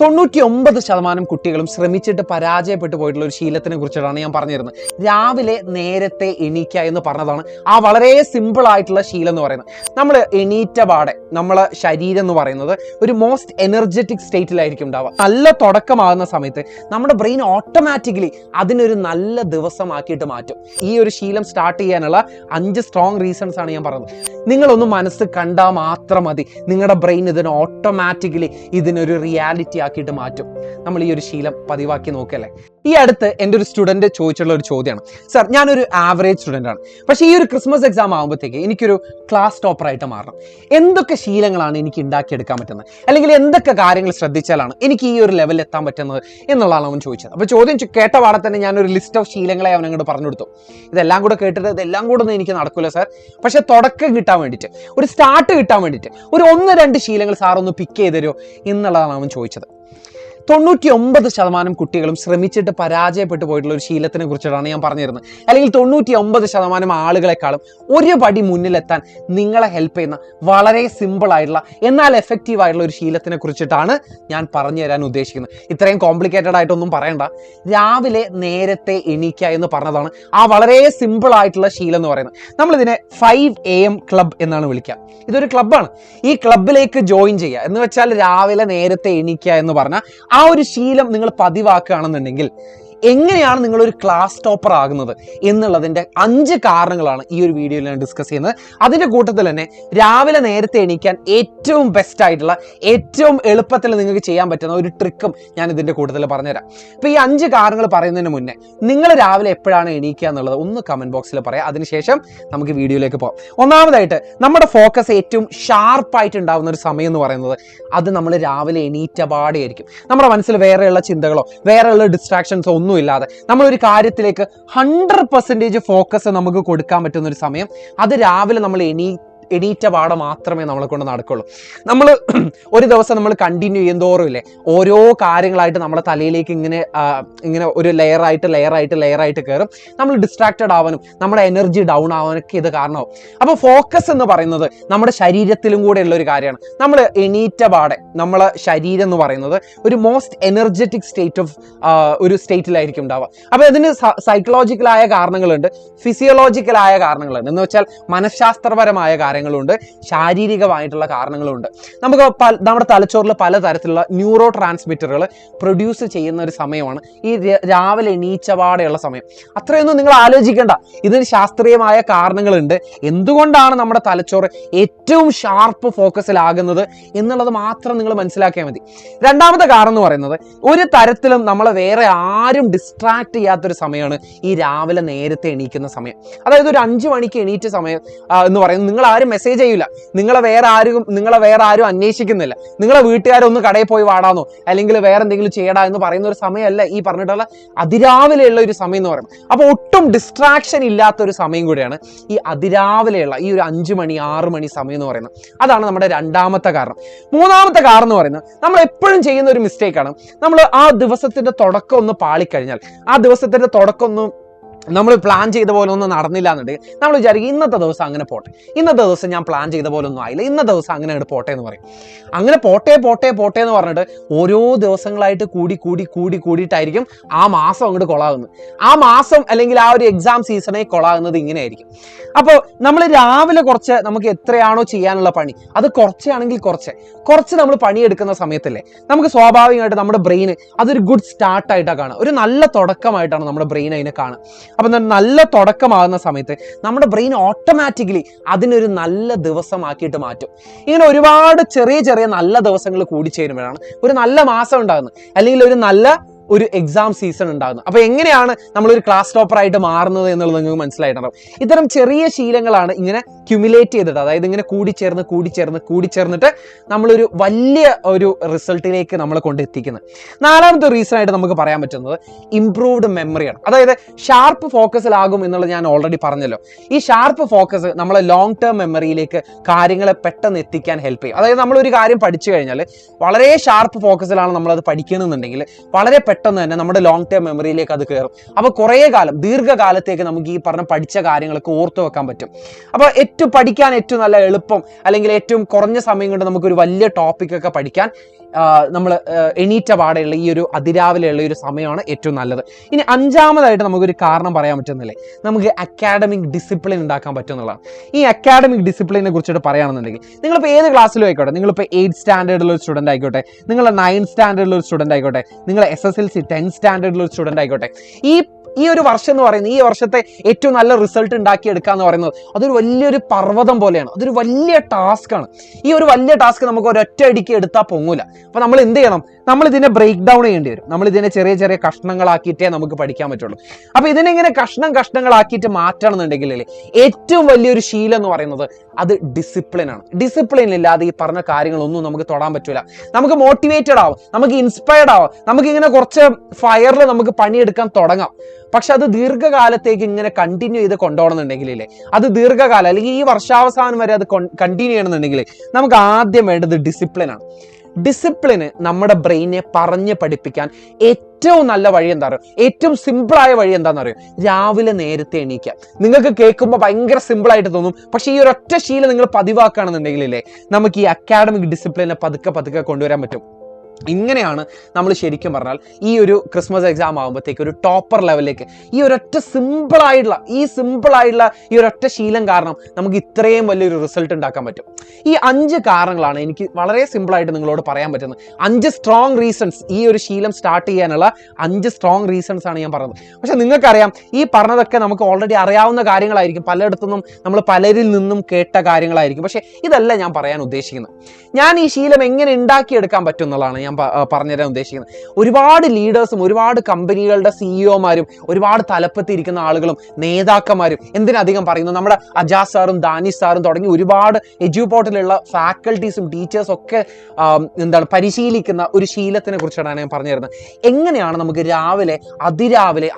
99% കുട്ടികളും ശ്രമിച്ചിട്ട് പരാജയപ്പെട്ടു പോയിട്ടുള്ള ഒരു ശീലത്തിനെ കുറിച്ചിട്ടാണ് ഞാൻ പറഞ്ഞിരുന്നത്. രാവിലെ നേരത്തെ എണീക്കുക എന്ന് പറഞ്ഞതാണ് ആ വളരെ സിമ്പിൾ ആയിട്ടുള്ള ശീലം എന്ന് പറയുന്നത്. നമ്മൾ എണീറ്റ പാടെ നമ്മളെ ശരീരം എന്ന് പറയുന്നത് ഒരു മോസ്റ്റ് എനർജറ്റിക് സ്റ്റേറ്റിലായിരിക്കും ഉണ്ടാവുക. നല്ല തുടക്കമാകുന്ന സമയത്ത് നമ്മുടെ ബ്രെയിൻ ഓട്ടോമാറ്റിക്കലി അതിനൊരു നല്ല ദിവസമാക്കിയിട്ട് മാറ്റും. ഈ ഒരു ശീലം സ്റ്റാർട്ട് ചെയ്യാനുള്ള 5 സ്ട്രോങ് റീസൺസ് ആണ് ഞാൻ പറഞ്ഞത്. നിങ്ങളൊന്ന് മനസ്സ് കണ്ടാൽ മാത്രം മതി, നിങ്ങളുടെ ബ്രെയിൻ ഇതിനെ ഓട്ടോമാറ്റിക്കലി ഇതിനൊരു റിയാലിറ്റി ആക്കിയിട്ട് മാറ്റും. നമ്മൾ ഈ ഒരു ശീലം പതിവാക്കി നോക്കല്ലേ. ഈ അടുത്ത് എൻ്റെ ഒരു സ്റ്റുഡൻറ്റ് ചോദിച്ചിട്ടുള്ള ഒരു ചോദ്യമാണ്, സർ ഞാനൊരു ആവറേജ് സ്റ്റുഡൻ്റ് ആണ്, പക്ഷേ ഈ ഒരു ക്രിസ്മസ് എക്സാം ആകുമ്പോഴത്തേക്ക് എനിക്കൊരു ക്ലാസ് ടോപ്പറായിട്ട് മാറണം. എന്തൊക്കെ ശീലങ്ങളാണ് എനിക്ക് ഉണ്ടാക്കിയെടുക്കാൻ പറ്റുന്നത്, അല്ലെങ്കിൽ എന്തൊക്കെ കാര്യങ്ങൾ ശ്രദ്ധിച്ചാലാണ് എനിക്ക് ഈ ഒരു ലെവലിൽ എത്താൻ പറ്റുന്നത് എന്നുള്ളതാണ് അവൻ ചോദിച്ചത്. അപ്പോൾ ചോദ്യം കേട്ട പാടെ തന്നെ ഞാനൊരു ലിസ്റ്റ് ഓഫ് ശീലങ്ങളെ അവൻ അങ്ങോട്ട് പറഞ്ഞു കൊടുത്തു. ഇതെല്ലാം കൂടെ കേട്ടിട്ട് ഇതെല്ലാം കൂടെ ഒന്നും എനിക്ക് നടക്കില്ല സാർ, പക്ഷേ തുടക്കം കിട്ടാൻ വേണ്ടിയിട്ട്, ഒരു സ്റ്റാർട്ട് കിട്ടാൻ വേണ്ടിയിട്ട് ഒരു 1-2 ശീലങ്ങൾ സാർ ഒന്ന് പിക്ക് ചെയ്ത് തരുമോ എന്നുള്ളതാണ് അവൻ ചോദിച്ചത്. 99% കുട്ടികളും ശ്രമിച്ചിട്ട് പരാജയപ്പെട്ടു പോയിട്ടുള്ള ഒരു ശീലത്തിനെ കുറിച്ചിട്ടാണ് ഞാൻ പറഞ്ഞിരുന്നത്. അല്ലെങ്കിൽ 99% ആളുകളെക്കാളും ഒരു പടി മുന്നിലെത്താൻ നിങ്ങളെ ഹെൽപ്പ് ചെയ്യുന്ന വളരെ സിമ്പിൾ ആയിട്ടുള്ള എന്നാൽ എഫക്റ്റീവ് ആയിട്ടുള്ള ഒരു ശീലത്തിനെ കുറിച്ചിട്ടാണ് ഞാൻ പറഞ്ഞു തരാൻ ഉദ്ദേശിക്കുന്നത്. ഇത്രയും കോംപ്ലിക്കേറ്റഡ് ആയിട്ടൊന്നും പറയണ്ട. രാവിലെ നേരത്തെ എണീക്കുക എന്ന് പറഞ്ഞതാണ് ആ വളരെ സിമ്പിൾ ആയിട്ടുള്ള ശീലം എന്ന് പറയുന്നത്. നമ്മളിതിനെ 5 AM ക്ലബ് എന്നാണ് വിളിക്കുക. ഇതൊരു ക്ലബ്ബാണ്. ഈ ക്ലബിലേക്ക് ജോയിൻ ചെയ്യുക എന്ന് വെച്ചാൽ രാവിലെ നേരത്തെ എണീക്കുക എന്ന് പറഞ്ഞാൽ ആ ഒരു ശീലം നിങ്ങൾ പതിവാക്കുകയാണെന്നുണ്ടെങ്കിൽ എങ്ങനെയാണ് നിങ്ങളൊരു ക്ലാസ് ടോപ്പർ ആകുന്നത് എന്നുള്ളതിൻ്റെ 5 കാരണങ്ങളാണ് ഈ ഒരു വീഡിയോയിൽ ഞാൻ ഡിസ്കസ് ചെയ്യുന്നത്. അതിൻ്റെ കൂട്ടത്തിൽ തന്നെ രാവിലെ നേരത്തെ എണീക്കാൻ ഏറ്റവും ബെസ്റ്റ് ആയിട്ടുള്ള, ഏറ്റവും എളുപ്പത്തിൽ നിങ്ങൾക്ക് ചെയ്യാൻ പറ്റുന്ന ഒരു ട്രിക്കും ഞാൻ ഇതിൻ്റെ കൂട്ടത്തിൽ പറഞ്ഞുതരാം. അപ്പോൾ ഈ 5 കാരണങ്ങൾ പറയുന്നതിന് മുന്നേ നിങ്ങൾ രാവിലെ എപ്പോഴാണ് എണീക്കുക എന്നുള്ളത് ഒന്ന് കമൻറ്റ് ബോക്സിൽ പറയാം. അതിനുശേഷം നമുക്ക് വീഡിയോയിലേക്ക് പോകാം. ഒന്നാമതായിട്ട് നമ്മുടെ ഫോക്കസ് ഏറ്റവും ഷാർപ്പായിട്ട് ഉണ്ടാകുന്ന ഒരു സമയം എന്ന് പറയുന്നത് അത് നമ്മൾ രാവിലെ എണീറ്റ പാടെയായിരിക്കും. നമ്മുടെ മനസ്സിൽ വേറെയുള്ള ചിന്തകളോ വേറെയുള്ള ഡിസ്ട്രാക്ഷൻസോ ഇല്ലാതെ നമ്മളൊരു കാര്യത്തിലേക്ക് 100% ഫോക്കസ് നമുക്ക് കൊടുക്കാൻ പറ്റുന്ന ഒരു സമയം അത് രാവിലെ നമ്മൾ എണീറ്റ പാടെ മാത്രമേ നമ്മളെ കൊണ്ട് നടക്കുള്ളൂ. നമ്മൾ ഒരു ദിവസം നമ്മൾ കണ്ടിന്യൂ ചെയ്യുന്തോറും ഇല്ലേ ഓരോ കാര്യങ്ങളായിട്ട് നമ്മുടെ തലയിലേക്ക് ഇങ്ങനെ ഒരു ലെയറായിട്ട് കയറും. നമ്മൾ ഡിസ്ട്രാക്റ്റഡ് ആവാനും നമ്മുടെ എനർജി ഡൗൺ ആവാനൊക്കെ ഇത് കാരണമാവും. അപ്പോൾ ഫോക്കസ് എന്ന് പറയുന്നത് നമ്മുടെ ശരീരത്തിലും കൂടെ ഉള്ള ഒരു കാര്യമാണ്. നമ്മൾ എണീറ്റ പാടെ നമ്മളെ ശരീരം എന്ന് പറയുന്നത് ഒരു മോസ്റ്റ് എനർജറ്റിക് ഒരു സ്റ്റേറ്റിലായിരിക്കും ഉണ്ടാവുക. അപ്പോൾ ഇതിന് സൈക്കോളജിക്കലായ കാരണങ്ങളുണ്ട്, ഫിസിയോളജിക്കലായ കാരണങ്ങളുണ്ട്. എന്ന് വെച്ചാൽ മനഃശാസ്ത്രപരമായ കാര്യങ്ങളുണ്ട്, ശാരീരികമായിട്ടുള്ള കാരണങ്ങളുണ്ട്. നമുക്ക് നമ്മുടെ തലച്ചോറിൽ പലതരത്തിലുള്ള ന്യൂറോ ട്രാൻസ്മിറ്ററുകൾ പ്രൊഡ്യൂസ് ചെയ്യുന്ന ഒരു സമയമാണ് ഈ രാവിലെ എണീച്ചപാടെയുള്ള സമയം. അത്രയൊന്നും നിങ്ങൾ ആലോചിക്കേണ്ട. ഇതിന് ശാസ്ത്രീയമായ കാരണങ്ങളുണ്ട്. എന്തുകൊണ്ടാണ് നമ്മുടെ തലച്ചോറ് ഏറ്റവും ഷാർപ്പ് ഫോക്കസിലാകുന്നത് എന്നുള്ളത് മാത്രം നിങ്ങൾ മനസ്സിലാക്കിയാൽ മതി. രണ്ടാമത്തെ കാരണം എന്ന് പറയുന്നത് ഒരു തരത്തിലും നമ്മളെ വേറെ ആരും ഡിസ്ട്രാക്ട് ചെയ്യാത്തൊരു സമയമാണ് ഈ രാവിലെ നേരത്തെ എണീക്കുന്ന സമയം. അതായത് ഒരു 5 മണിക്ക് എണീറ്റ സമയം എന്ന് പറയുന്നത് നിങ്ങൾ ആരും മെസ്സേജ് ചെയ്യില്ല, നിങ്ങളെ വേറെ ആരും അന്വേഷിക്കുന്നില്ല, നിങ്ങളെ വീട്ടുകാരൊന്ന് കടയിൽ പോയി വാടാന്നോ അല്ലെങ്കിൽ വേറെ എന്തെങ്കിലും ചെയ്യടാ എന്ന് പറയുന്ന ഒരു സമയമല്ല ഈ പറഞ്ഞിട്ടുള്ള അതിരാവിലെയുള്ള ഒരു സമയം എന്ന് പറയുന്നത്. അപ്പോൾ ഒട്ടും ഡിസ്ട്രാക്ഷൻ ഇല്ലാത്തൊരു സമയം കൂടിയാണ് ഈ അതിരാവിലെയുള്ള ഈ ഒരു 5 മണി 6 മണി സമയം എന്ന് പറയുന്നത്. അതാണ് നമ്മുടെ രണ്ടാമത്തെ കാരണം. മൂന്നാമത്തെ കാരണം എന്ന് പറയുന്നത് നമ്മൾ എപ്പോഴും ചെയ്യുന്ന ഒരു മിസ്റ്റേക്കാണ്. നമ്മൾ ആ ദിവസത്തിന്റെ തുടക്കം ഒന്ന് പാളിക്കഴിഞ്ഞാൽ, ആ ദിവസത്തിന്റെ തുടക്കം ഒന്ന് നമ്മൾ പ്ലാൻ ചെയ്ത പോലെ ഒന്നും നടന്നില്ല എന്നുണ്ടെങ്കിൽ നമ്മൾ വിചാരിക്കും ഇന്നത്തെ ദിവസം അങ്ങനെ പോട്ടെ, ഇന്നത്തെ ദിവസം ഞാൻ പ്ലാൻ ചെയ്ത പോലെ ഒന്നും ആയില്ല, ഇന്നത്തെ ദിവസം അങ്ങനെ അങ്ങോട്ട് പോട്ടെ എന്ന് പറയും. അങ്ങനെ പോട്ടെ എന്ന് പറഞ്ഞിട്ട് ഓരോ ദിവസങ്ങളായിട്ട് കൂടിയിട്ടായിരിക്കും ആ മാസം അങ്ങോട്ട് കൊളാകുന്നത്. ആ മാസം അല്ലെങ്കിൽ ആ ഒരു എക്സാം സീസണെ കൊളാകുന്നത് ഇങ്ങനെയായിരിക്കും. അപ്പോൾ നമ്മൾ രാവിലെ നമുക്ക് എത്രയാണോ ചെയ്യാനുള്ള പണി അത് കുറച്ചാണെങ്കിൽ കുറച്ച് നമ്മൾ പണിയെടുക്കുന്ന സമയത്തല്ലേ നമുക്ക് സ്വാഭാവികമായിട്ട് നമ്മുടെ ബ്രെയിന് അതൊരു ഗുഡ് സ്റ്റാർട്ടായിട്ടാണ് കാണുക, ഒരു നല്ല തുടക്കമായിട്ടാണ് നമ്മുടെ ബ്രെയിൻ അതിനെ കാണുക. അപ്പം നല്ല തുടക്കമാകുന്ന സമയത്ത് നമ്മുടെ ബ്രെയിൻ ഓട്ടോമാറ്റിക്കലി അതിനൊരു നല്ല ദിവസമാക്കിയിട്ട് മാറ്റും. ഇങ്ങനെ ഒരുപാട് ചെറിയ നല്ല ദിവസങ്ങൾ കൂടിച്ചേരുമ്പോഴാണ് ഒരു നല്ല മാസം ഉണ്ടാകുന്നത്, അല്ലെങ്കിൽ ഒരു എക്സാം സീസൺ ഉണ്ടാകുന്നത്. അപ്പോൾ എങ്ങനെയാണ് നമ്മളൊരു ക്ലാസ് ടോപ്പറായിട്ട് മാറുന്നത് എന്നുള്ളത് നിങ്ങൾക്ക് മനസ്സിലായിട്ടുണ്ടാവും. ഇത്തരം ചെറിയ ശീലങ്ങളാണ് ഇങ്ങനെ ക്യുമുലേറ്റ് ചെയ്തിട്ട്, അതായത് ഇങ്ങനെ കൂടിച്ചേർന്നിട്ട് നമ്മളൊരു വലിയ ഒരു റിസൾട്ടിലേക്ക് നമ്മളെ കൊണ്ടെത്തിക്കുന്നത്. നാലാമത്തെ റീസൺ ആയിട്ട് നമുക്ക് പറയാൻ പറ്റുന്നത് ഇംപ്രൂവ്ഡ് മെമ്മറിയാണ്. അതായത് ഷാർപ്പ് ഫോക്കസിലാകും എന്നുള്ളത് ഞാൻ ഓൾറെഡി പറഞ്ഞല്ലോ. ഈ ഷാർപ്പ് ഫോക്കസ് നമ്മളെ ലോങ് ടേം മെമ്മറിയിലേക്ക് കാര്യങ്ങളെ പെട്ടെന്ന് എത്തിക്കാൻ ഹെൽപ്പ് ചെയ്യും. അതായത് നമ്മളൊരു കാര്യം പഠിച്ചു കഴിഞ്ഞാൽ വളരെ ഷാർപ്പ് ഫോക്കസിലാണ് നമ്മളത് പഠിക്കണമെന്നുണ്ടെങ്കിൽ വളരെ പെട്ടെന്ന് തന്നെ നമ്മുടെ ലോങ് ടേം മെമ്മറിയിലേക്ക് അത് കയറും. അപ്പോൾ കുറേ കാലം, ദീർഘകാലത്തേക്ക് നമുക്ക് ഈ പറഞ്ഞ പഠിച്ച കാര്യങ്ങളൊക്കെ ഓർത്തു വെക്കാൻ പറ്റും. അപ്പോൾ പഠിക്കാൻ ഏറ്റവും നല്ല എളുപ്പം അല്ലെങ്കിൽ ഏറ്റവും കുറഞ്ഞ സമയം കൊണ്ട് നമുക്കൊരു വലിയ ടോപ്പിക്കൊക്കെ പഠിക്കാൻ നമ്മൾ എണീറ്റ പാടെയുള്ള ഈ ഒരു അതിരാവിലെയുള്ള ഒരു സമയമാണ് ഏറ്റവും നല്ലത്. ഇനി അഞ്ചാമതായിട്ട് നമുക്കൊരു കാരണം പറയാൻ പറ്റുന്നില്ലേ, നമുക്ക് അക്കാഡമിക് ഡിസിപ്ലിൻ ഉണ്ടാക്കാൻ പറ്റുമെന്നുള്ളതാണ്. ഈ അക്കാഡമിക് ഡിസിപ്ലിനെ കുറിച്ചിട്ട് പറയുകയാണെന്നുണ്ടെങ്കിൽ നിങ്ങളിപ്പോൾ ഏത് ക്ലാസ്സിലും ആയിക്കോട്ടെ, നിങ്ങളിപ്പോൾ 8th സ്റ്റാൻഡേർഡിലുള്ള ഒരു സ്റ്റുഡൻ്റ് ആയിക്കോട്ടെ, നിങ്ങൾ 9th സ്റ്റാൻഡേർഡിലുള്ള ഒരു സ്റ്റുഡൻ്റ് ആയിക്കോട്ടെ, നിങ്ങൾ SSLC 10th സ്റ്റാൻഡേർഡിലുള്ള ഒരു സ്റ്റുഡൻ്റ് ആയിക്കോട്ടെ, ഈ ഒരു വർഷം എന്ന് പറയുന്നത്, ഈ വർഷത്തെ ഏറ്റവും നല്ല റിസൾട്ട് ഉണ്ടാക്കിയെടുക്കുക എന്ന് പറയുന്നത് അതൊരു വലിയൊരു പർവ്വതം പോലെയാണ്. അതൊരു വലിയ ടാസ്ക്കാണ്. ഈ ഒരു വലിയ ടാസ്ക് നമുക്ക് ഒരൊറ്റ അടിക്ക് എടുത്താൽ പൊങ്ങൂല. അപ്പോൾ നമ്മൾ എന്ത് ചെയ്യണം? നമ്മൾ ഇതിനെ ബ്രേക്ക് ഡൗൺ ചെയ്യേണ്ടി വരും. നമ്മൾ ഇതിനെ ചെറിയ ചെറിയ കഷ്ണങ്ങളാക്കിയിട്ടേ നമുക്ക് പഠിക്കാൻ പറ്റുള്ളൂ. അപ്പോൾ ഇതിനെങ്ങനെ കഷ്ണങ്ങളാക്കിയിട്ട് മാറ്റണമെന്നുണ്ടെങ്കിൽ ഏറ്റവും വലിയൊരു ശീലം എന്ന് പറയുന്നത് അത് ഡിസിപ്ലിനാണ്. ഡിസിപ്ലിൻ ഇല്ലാതെ ഈ പറഞ്ഞ കാര്യങ്ങളൊന്നും നമുക്ക് തൊടാൻ പറ്റില്ല. നമുക്ക് മോട്ടിവേറ്റഡ് ആവും, നമുക്ക് ഇൻസ്പയർഡ് ആവാം, നമുക്കിങ്ങനെ കുറച്ച് ഫയറിൽ നമുക്ക് പണിയെടുക്കാൻ തുടങ്ങാം. പക്ഷെ അത് ദീർഘകാലത്തേക്ക് ഇങ്ങനെ കണ്ടിന്യൂ ചെയ്ത് കൊണ്ടുപോകണമെന്നുണ്ടെങ്കിലേ, അത് ദീർഘകാലം അല്ലെങ്കിൽ ഈ വർഷാവസാനം വരെ അത് കണ്ടിന്യൂ ചെയ്യണമെന്നുണ്ടെങ്കിൽ നമുക്ക് ആദ്യം വേണ്ടത് ഡിസിപ്ലിനാണ്. ഡിസിപ്ലിന് നമ്മുടെ ബ്രെയിനെ പറഞ്ഞ് പഠിപ്പിക്കാൻ ഏറ്റവും നല്ല വഴി എന്താ പറയുക, ഏറ്റവും സിമ്പിളായ വഴി എന്താണെന്ന് അറിയോ? രാവിലെ നേരത്തെ എണീക്കുക. നിങ്ങൾക്ക് കേൾക്കുമ്പോൾ ഭയങ്കര സിമ്പിളായിട്ട് തോന്നും, പക്ഷേ ഈ ഒരു ഒറ്റ ശീലം നിങ്ങൾ പതിവാക്കുകയാണെന്നുണ്ടെങ്കിലേ നമുക്ക് ഈ അക്കാഡമിക് ഡിസിപ്ലിനെ പതുക്കെ കൊണ്ടുവരാൻ പറ്റും. ഇങ്ങനെയാണ് നമ്മൾ ശരിക്കും പറഞ്ഞാൽ ഈ ഒരു ക്രിസ്മസ് എക്സാം ആകുമ്പോഴത്തേക്ക് ഒരു ടോപ്പർ ലെവലിലേക്ക് ഈ ഒരൊറ്റ സിമ്പിളായിട്ടുള്ള ഈ ഒരൊറ്റ ശീലം കാരണം നമുക്ക് ഇത്രയും വലിയൊരു റിസൾട്ട് ഉണ്ടാക്കാൻ പറ്റും. ഈ 5 കാരണങ്ങളാണ് എനിക്ക് വളരെ സിമ്പിളായിട്ട് നിങ്ങളോട് പറയാൻ പറ്റുന്നത്. 5 സ്ട്രോങ് റീസൺസ്, ഈ ഒരു ശീലം സ്റ്റാർട്ട് ചെയ്യാനുള്ള 5 സ്ട്രോങ് റീസൺസ് ആണ് ഞാൻ പറഞ്ഞത്. പക്ഷെ നിങ്ങൾക്കറിയാം, ഈ പറഞ്ഞതൊക്കെ നമുക്ക് ഓൾറെഡി അറിയാവുന്ന കാര്യങ്ങളായിരിക്കും, പലയിടത്തുനിന്നും നമ്മൾ പലരിൽ നിന്നും കേട്ട കാര്യങ്ങളായിരിക്കും. പക്ഷെ ഇതല്ല ഞാൻ പറയാൻ ഉദ്ദേശിക്കുന്നത്. ഞാൻ ഈ ശീലം എങ്ങനെ ഉണ്ടാക്കിയെടുക്കാൻ പറ്റും എന്നുള്ളതാണ് ഞാൻ പറഞ്ഞുതരാൻ ഉദ്ദേശിക്കുന്നത്. ഒരുപാട് ലീഡേഴ്സും ഒരുപാട് കമ്പനികളുടെ സിഇഒമാരും ഒരുപാട് തലപ്പത്തിരിക്കുന്ന ആളുകളും നേതാക്കന്മാരും, എന്തിനധികം പറയുന്നു, നമ്മുടെ അജാസ് സാറും ദാനിഷ് സാറും തുടങ്ങി ഒരുപാട് എഡ്യൂപോർട്ടിലുള്ള ഫാക്കൽറ്റീസും ടീച്ചേഴ്സും ഒക്കെ പരിശീലിക്കുന്ന ഒരു ശീലത്തിനെ കുറിച്ചാണ് ഞാൻ പറഞ്ഞു തരുന്നത്. എങ്ങനെയാണ് നമുക്ക് അതിരാവിലെ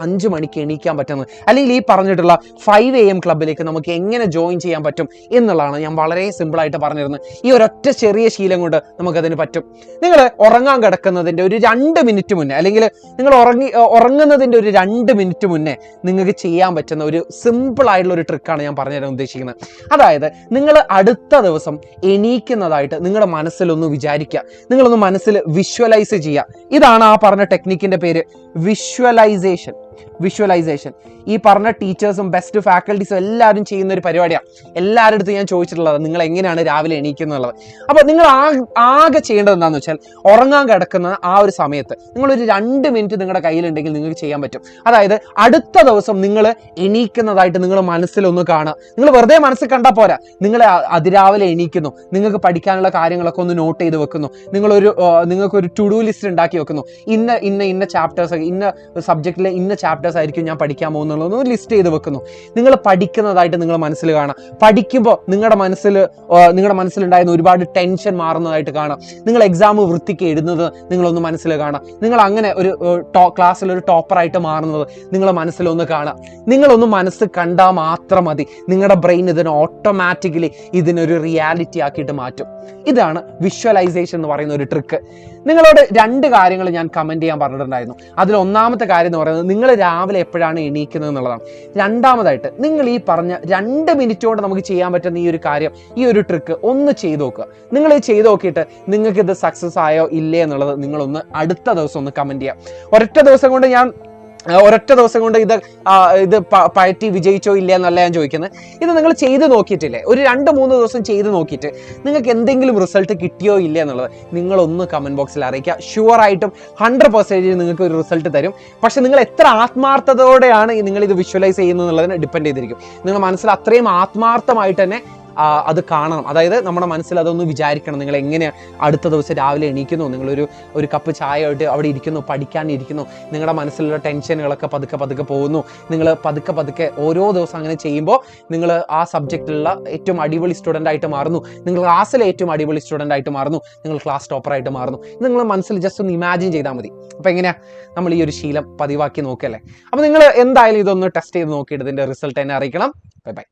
5 മണിക്ക് എണീക്കാൻ പറ്റുന്നത്, അല്ലെങ്കിൽ ഈ പറഞ്ഞിട്ടുള്ള 5 AM ക്ലബിലേക്ക് നമുക്ക് എങ്ങനെ ജോയിൻ ചെയ്യാൻ പറ്റും എന്നുള്ളതാണ് ഞാൻ വളരെ സിമ്പിളായിട്ട് പറഞ്ഞു തരുന്നത്. ഈ ഒരൊറ്റ ചെറിയ ശീലം കൊണ്ട് നമുക്കതിന് പറ്റും. നിങ്ങൾ ഉറങ്ങാൻ കിടക്കുന്നതിൻ്റെ ഒരു 2 മിനിറ്റ് മുന്നേ, അല്ലെങ്കിൽ നിങ്ങൾ ഉറങ്ങുന്നതിൻ്റെ ഒരു 2 മിനിറ്റ് മുന്നേ നിങ്ങൾക്ക് ചെയ്യാൻ പറ്റുന്ന ഒരു സിമ്പിൾ ആയിട്ടുള്ള ഒരു ട്രിക്കാണ് ഞാൻ പറഞ്ഞു തരാൻ ഉദ്ദേശിക്കുന്നത്. അതായത് നിങ്ങൾ അടുത്ത ദിവസം എണീക്കുന്നതായിട്ട് നിങ്ങളുടെ മനസ്സിലൊന്ന് വിചാരിക്കുക, നിങ്ങളൊന്ന് മനസ്സിൽ വിഷ്വലൈസ് ചെയ്യുക. ഇതാണ് ആ പറഞ്ഞ ടെക്നിക്കിൻ്റെ പേര്, വിഷ്വലൈസേഷൻ. ഈ പറഞ്ഞ ടീച്ചേഴ്സും ബെസ്റ്റ് ഫാക്കൽറ്റീസും എല്ലാവരും ചെയ്യുന്ന ഒരു പരിപാടിയാണ്. എല്ലാവരുടെ അടുത്തും ഞാൻ ചോദിച്ചിട്ടുള്ളത് നിങ്ങൾ എങ്ങനെയാണ് രാവിലെ എണീക്കുന്നുള്ളത്. അപ്പോൾ നിങ്ങൾ ആകെ ചെയ്യേണ്ടത് എന്താണെന്ന് വെച്ചാൽ, ഉറങ്ങാൻ കിടക്കുന്ന ആ ഒരു സമയത്ത് നിങ്ങളൊരു 2 മിനിറ്റ് നിങ്ങളുടെ കയ്യിലുണ്ടെങ്കിൽ നിങ്ങൾക്ക് ചെയ്യാൻ പറ്റും. അതായത് അടുത്ത ദിവസം നിങ്ങൾ എണീക്കുന്നതായിട്ട് നിങ്ങൾ മനസ്സിലൊന്ന് കാണുക. നിങ്ങൾ വെറുതെ മനസ്സിൽ കണ്ടാൽ പോരാ, നിങ്ങൾ അതിരാവിലെ എണീക്കുന്നു, നിങ്ങൾക്ക് പഠിക്കാനുള്ള കാര്യങ്ങളൊക്കെ ഒന്ന് നോട്ട് ചെയ്ത് വെക്കുന്നു, നിങ്ങൾക്കൊരു ടു ഡു ലിസ്റ്റ് ഉണ്ടാക്കി വെക്കുന്നു. ഇന്ന ചാപ്റ്റേഴ്സ്, ഇന്ന സബ്ജക്റ്റിലെ ഇന്ന ചാപ്റ്റേഴ്സ് ആയിരിക്കും ഞാൻ പഠിക്കാൻ പോകുന്നുള്ളൂ ലിസ്റ്റ് ചെയ്ത് വെക്കുന്നു. നിങ്ങൾ പഠിക്കുന്നതായിട്ട് നിങ്ങൾ മനസ്സിൽ കാണാം. പഠിക്കുമ്പോൾ നിങ്ങളുടെ മനസ്സിലുണ്ടായിരുന്ന ഒരുപാട് ടെൻഷൻ മാറുന്നതായിട്ട് കാണാം. നിങ്ങൾ എക്സാം വൃത്തിക്ക് എഴുതുന്നത് നിങ്ങളൊന്ന് മനസ്സിൽ കാണാം. നിങ്ങൾ അങ്ങനെ ഒരു ക്ലാസ്സിൽ ഒരു ടോപ്പറായിട്ട് മാറുന്നത് നിങ്ങളെ മനസ്സിലൊന്ന് കാണാം. നിങ്ങളൊന്ന് മനസ്സ് കണ്ടാൽ മാത്രം മതി, നിങ്ങളുടെ ബ്രെയിൻ ഇതിനെ ഓട്ടോമാറ്റിക്കലി ഇതിനൊരു റിയാലിറ്റി ആക്കിയിട്ട് മാറ്റും. ഇതാണ് വിഷ്വലൈസേഷൻ എന്ന് പറയുന്ന ഒരു ട്രിക്ക്. നിങ്ങളോട് 2 കാര്യങ്ങൾ ഞാൻ കമൻറ്റ് ചെയ്യാൻ പറഞ്ഞിട്ടുണ്ടായിരുന്നു. അതിൽ ഒന്നാമത്തെ കാര്യം എന്ന് പറയുന്നത് നിങ്ങൾ രാവിലെ എപ്പോഴാണ് എണീക്കുന്നത് എന്നുള്ളതാണ്. രണ്ടാമതായിട്ട് നിങ്ങൾ ഈ പറഞ്ഞ 2 മിനിറ്റ് കൊണ്ട് നമുക്ക് ചെയ്യാൻ പറ്റുന്ന ഈ ഒരു കാര്യം, ഈ ഒരു ട്രിക്ക് ഒന്ന് ചെയ്ത് നോക്കുക. നിങ്ങൾ ചെയ്ത് നോക്കിയിട്ട് നിങ്ങൾക്ക് ഇത് സക്സസ് ആയോ ഇല്ലേ എന്നുള്ളത് നിങ്ങളൊന്ന് അടുത്ത ദിവസം ഒന്ന് കമൻറ്റ് ചെയ്യാം. ഒരൊറ്റ ദിവസം കൊണ്ട് ഇത് പയറ്റി വിജയിച്ചോ ഇല്ല എന്നല്ല ഞാൻ ചോദിക്കുന്നത്. ഇത് നിങ്ങൾ ചെയ്ത് നോക്കിയിട്ടില്ലേ, ഒരു 2-3 ദിവസം ചെയ്ത് നോക്കിയിട്ട് നിങ്ങൾക്ക് എന്തെങ്കിലും റിസൾട്ട് കിട്ടിയോ ഇല്ല എന്നുള്ളത് നിങ്ങളൊന്ന് കമൻറ്റ് ബോക്സിൽ അറിയിക്കുക. ഷുവറായിട്ടും 100% നിങ്ങൾക്ക് ഒരു റിസൾട്ട് തരും. പക്ഷെ നിങ്ങൾ എത്ര ആത്മാർത്ഥതയോടെയാണ് നിങ്ങളിത് വിഷ്വലൈസ് ചെയ്യുന്നത് എന്നുള്ളതിനെ ഡിപ്പെൻഡ് ചെയ്തിരിക്കും. നിങ്ങളുടെ മനസ്സിൽ അത്രയും ആത്മാർത്ഥമായിട്ട് തന്നെ അത് കാണണം. അതായത് നമ്മുടെ മനസ്സിൽ അതൊന്ന് വിചാരിക്കണം. നിങ്ങൾ എങ്ങനെ അടുത്ത ദിവസം രാവിലെ എണീക്കുന്നു, നിങ്ങളൊരു കപ്പ് ചായ ആയിട്ട് അവിടെ ഇരിക്കുന്നു, പഠിക്കാനിരിക്കുന്നു, നിങ്ങളുടെ മനസ്സിലുള്ള ടെൻഷനുകളൊക്കെ പതുക്കെ പോകുന്നു. നിങ്ങൾ പതുക്കെ ഓരോ ദിവസം അങ്ങനെ ചെയ്യുമ്പോൾ നിങ്ങൾ ആ സബ്ജക്റ്റിലുള്ള ഏറ്റവും അടിപൊളി സ്റ്റുഡൻ്റ് ആയിട്ട് മാറുന്നു. നിങ്ങൾ ക്ലാസ്സിലെ ഏറ്റവും അടിപൊളി സ്റ്റുഡൻ്റ് ആയിട്ട് മാറുന്നു. നിങ്ങൾ ക്ലാസ് ടോപ്പറായിട്ട് മാറുന്നു. ഇത് നിങ്ങൾ മനസ്സിൽ ജസ്റ്റ് ഒന്ന് ഇമാജിൻ ചെയ്താൽ മതി. അപ്പോൾ എങ്ങനെയാ നമ്മൾ ഈ ഒരു ശീലം പതിവാക്കി നോക്കല്ലേ. അപ്പോൾ നിങ്ങൾ എന്തായാലും ഇതൊന്ന് ടെസ്റ്റ് ചെയ്ത് നോക്കിയിട്ട് ഇതിൻ്റെ റിസൾട്ട് എന്നെ അറിയിക്കണം. ബൈ.